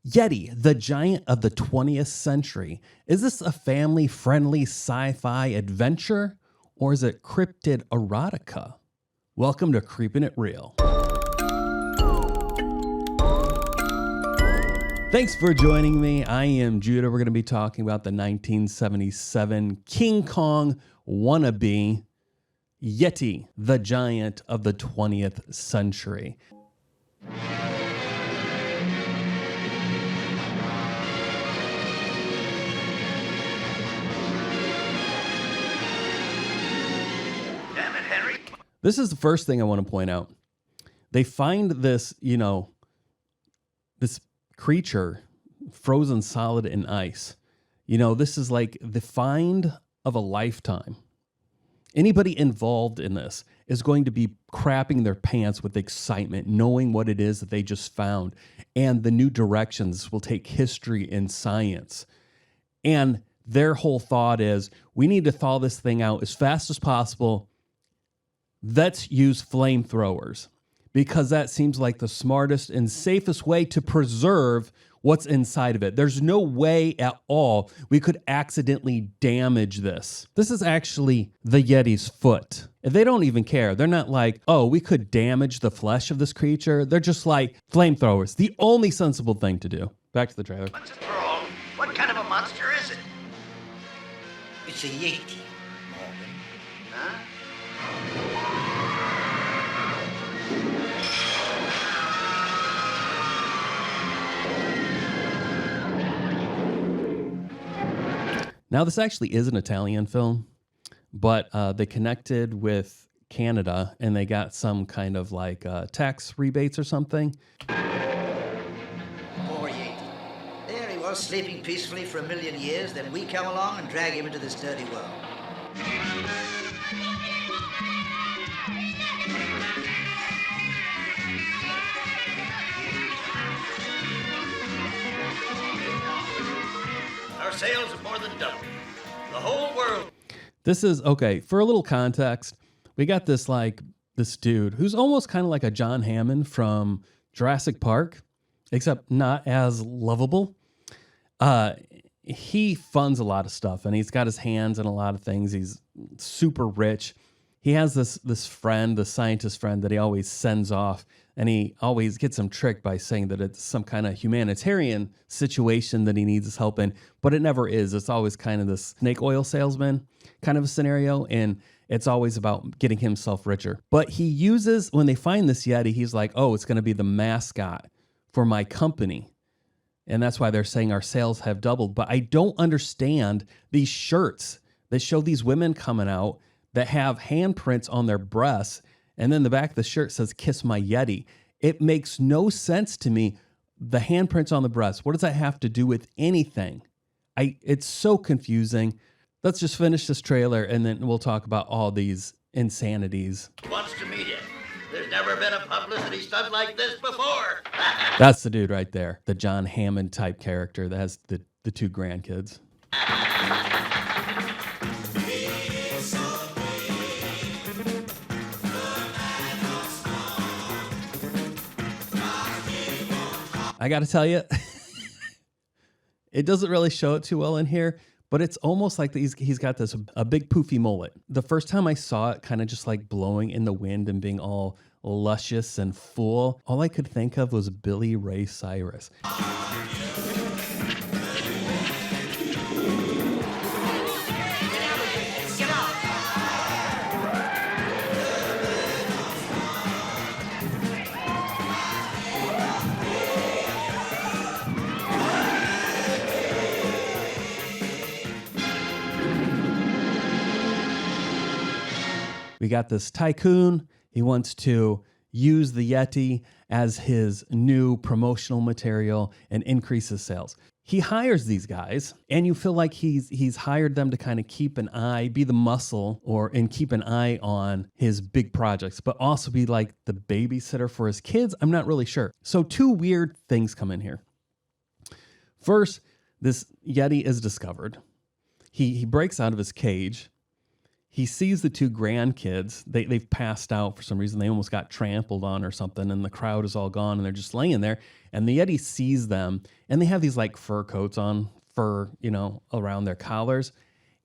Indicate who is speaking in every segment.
Speaker 1: Yeti, the giant of the 20th century. Is this a family-friendly sci-fi adventure, or is it cryptid erotica? Welcome to Creepin' It Real. Thanks for joining me. I am Judah. We're going to be talking about the 1977 King Kong wannabe, Yeti, the giant of the 20th century. This is the first thing I want to point out. They find this, this creature frozen solid in ice. This is like the find of a lifetime. Anybody involved in this is going to be crapping their pants with excitement, knowing what it is that they just found. And the new directions will take history and science. And their whole thought is, we need to thaw this thing out as fast as possible. Let's use flamethrowers, because that seems like the smartest and safest way to preserve what's inside of it. There's no way at all we could accidentally damage this. This is actually the Yeti's foot. They don't even care. They're not like, oh, we could damage the flesh of this creature. They're just like, flamethrowers, the only sensible thing to do. Back to the trailer.
Speaker 2: Once and for all, what kind of a monster is it?
Speaker 3: It's a Yeti, Morgan.
Speaker 2: Huh?
Speaker 1: Now, this actually is an Italian film, but they connected with Canada and they got some kind of like tax rebates or something.
Speaker 3: Poor Yeti. There he was, sleeping peacefully for 1,000,000 years, then we come along and drag him into this dirty world.
Speaker 2: Our sales have more than doubled. The whole world.
Speaker 1: This is, okay, for a little context, we got this dude who's almost kind of like a John Hammond from Jurassic Park, except not as lovable. He funds a lot of stuff, and he's got his hands in a lot of things. He's super rich. He has this friend, the scientist friend, that he always sends off, and he always gets him tricked by saying that it's some kind of humanitarian situation that he needs his help in, but it never is. It's always kind of this snake oil salesman kind of a scenario, and it's always about getting himself richer. But he uses, when they find this Yeti, he's like, oh, it's going to be the mascot for my company. And that's why they're saying our sales have doubled. But I don't understand these shirts that show these women coming out that have handprints on their breasts, and then the back of the shirt says, kiss my Yeti. It makes no sense to me. The handprints on the breast, what does that have to do with anything? It's so confusing. Let's just finish this trailer, and then we'll talk about all these insanities.
Speaker 2: Wants to meet you. There's never been a publicity stunt like this before.
Speaker 1: That's the dude right there, the John Hammond type character that has the two grandkids. I got to tell you, it doesn't really show it too well in here, but it's almost like he's got a big poofy mullet. The first time I saw it kind of just like blowing in the wind and being all luscious and full, all I could think of was Billy Ray Cyrus. We got this tycoon. He wants to use the Yeti as his new promotional material and increase his sales. He hires these guys, and you feel like he's hired them to kind of keep an eye, be the muscle, and keep an eye on his big projects, but also be like the babysitter for his kids. I'm not really sure. So two weird things come in here. First, this Yeti is discovered. He breaks out of his cage. he sees the two grandkids. They've passed out for some reason. They almost got trampled on or something, and the crowd is all gone, and they're just laying there. And the Yeti sees them, and they have these like fur coats on, around their collars.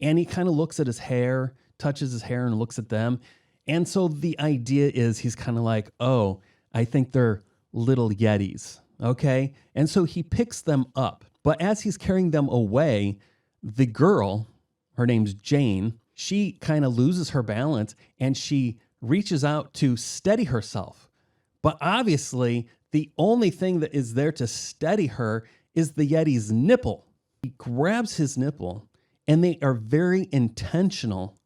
Speaker 1: And he kind of looks at his hair, touches his hair, and looks at them. And so the idea is he's kind of like, oh, I think they're little Yetis, okay? And so he picks them up. But as he's carrying them away, the girl, her name's Jane, she kind of loses her balance and she reaches out to steady herself. But obviously, the only thing that is there to steady her is the Yeti's nipple. He grabs his nipple, and they are very intentional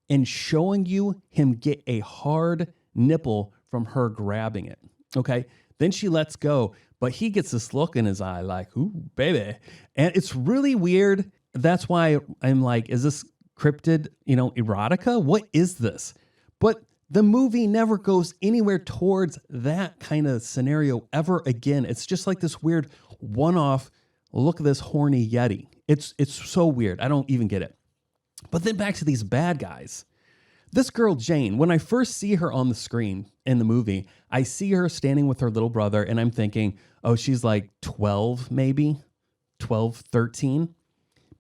Speaker 1: in showing you him get a hard nipple from her grabbing it. Okay. Then she lets go, but he gets this look in his eye like, ooh, baby. And it's really weird. That's why I'm like, is this cryptid, erotica? What is this? But the movie never goes anywhere towards that kind of scenario ever again. It's just like this weird one-off, look at this horny Yeti. It's so weird. I don't even get it. But then back to these bad guys. This girl, Jane, when I first see her on the screen in the movie, I see her standing with her little brother, and I'm thinking, oh, she's like 12, maybe 12, 13.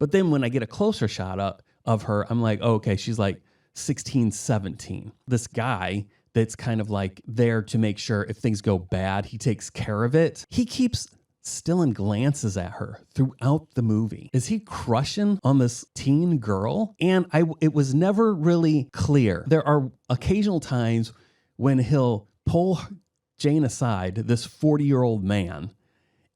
Speaker 1: But then when I get a closer shot up of her, I'm like, oh, okay, she's like 16, 17. This guy that's kind of like there to make sure if things go bad, he takes care of it. He keeps stealing glances at her throughout the movie. Is he crushing on this teen girl? And it was never really clear. There are occasional times when he'll pull Jane aside, this 40-year-old man,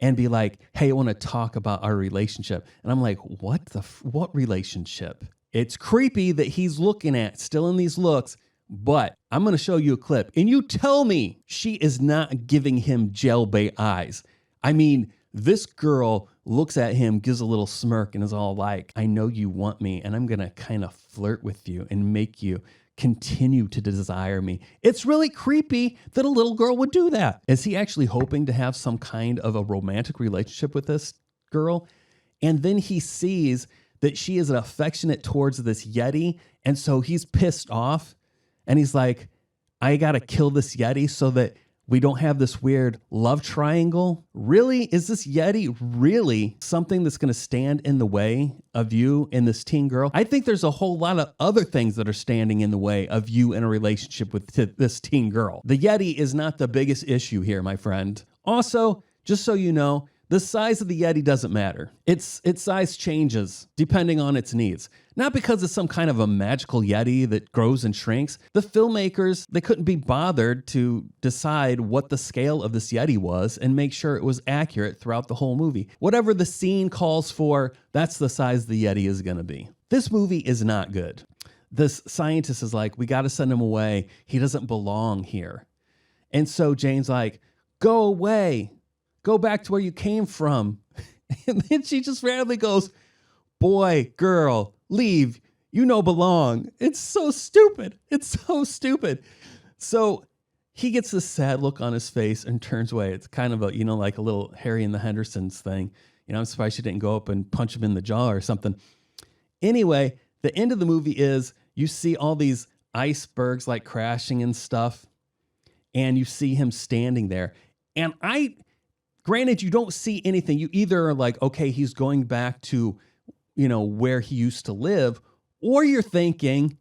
Speaker 1: and be like, hey, I want to talk about our relationship. And I'm like, what relationship? It's creepy that he's looking at, still in these looks, but I'm going to show you a clip. And you tell me she is not giving him jailbait eyes. I mean, this girl looks at him, gives a little smirk, and is all like, I know you want me, and I'm going to kind of flirt with you and make you continue to desire me. It's really creepy that a little girl would do that. Is he actually hoping to have some kind of a romantic relationship with this girl? And then he sees that she is affectionate towards this Yeti, and so he's pissed off, and he's like, I got to kill this Yeti so that we don't have this weird love triangle. Really? Is this Yeti really something that's going to stand in the way of you and this teen girl? I think there's a whole lot of other things that are standing in the way of you in a relationship with this teen girl. The Yeti is not the biggest issue here, my friend. Also, just so you know, the size of the Yeti doesn't matter. Its size changes depending on its needs. Not because it's some kind of a magical Yeti that grows and shrinks. The filmmakers, they couldn't be bothered to decide what the scale of this Yeti was and make sure it was accurate throughout the whole movie. Whatever the scene calls for, that's the size the Yeti is going to be. This movie is not good. This scientist is like, we got to send him away. He doesn't belong here. And so Jane's like, go away. Go back to where you came from. And then she just randomly goes, boy, girl, leave. You know belong. It's so stupid. It's so stupid. So he gets this sad look on his face and turns away. It's kind of a, like a little Harry and the Hendersons thing. I'm surprised she didn't go up and punch him in the jaw or something. Anyway, the end of the movie is you see all these icebergs like crashing and stuff. And you see him standing there. And granted, you don't see anything. You either are like, okay, he's going back to, where he used to live, or you're thinking,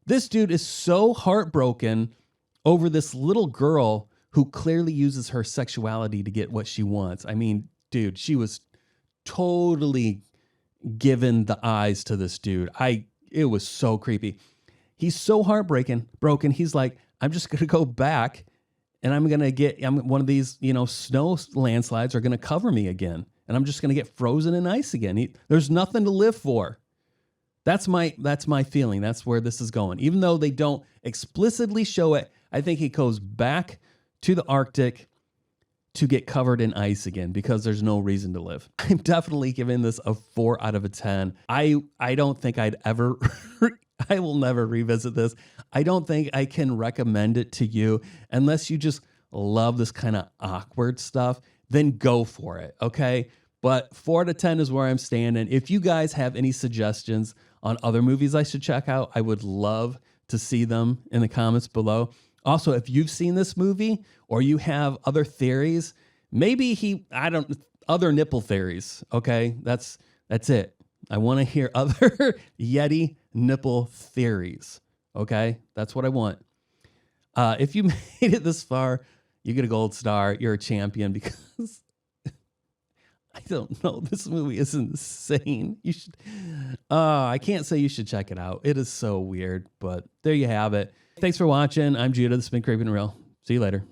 Speaker 1: this dude is so heartbroken over this little girl who clearly uses her sexuality to get what she wants. I mean, dude, she was totally given the eyes to this dude. It was so creepy. He's so broken. He's like, I'm just going to go back. And I'm one of these, snow landslides are going to cover me again. And I'm just going to get frozen in ice again. There's nothing to live for. That's my feeling. That's where this is going. Even though they don't explicitly show it, I think he goes back to the Arctic to get covered in ice again because there's no reason to live. I'm definitely giving this a 4 out of 10. I don't think I'd ever... I will never revisit this. I don't think I can recommend it to you unless you just love this kind of awkward stuff. Then go for it, okay? But 4 out of 10 is where I'm standing. If you guys have any suggestions on other movies I should check out, I would love to see them in the comments below. Also, if you've seen this movie or you have other theories, maybe other nipple theories. Okay. That's it. I want to hear other Yeti nipple theories. Okay. That's what I want. If you made it this far, you get a gold star. You're a champion because I don't know. This movie is insane. You should, I can't say you should check it out. It is so weird, but there you have it. Thanks for watching. I'm Judah. This has been Creepin' Real. See you later.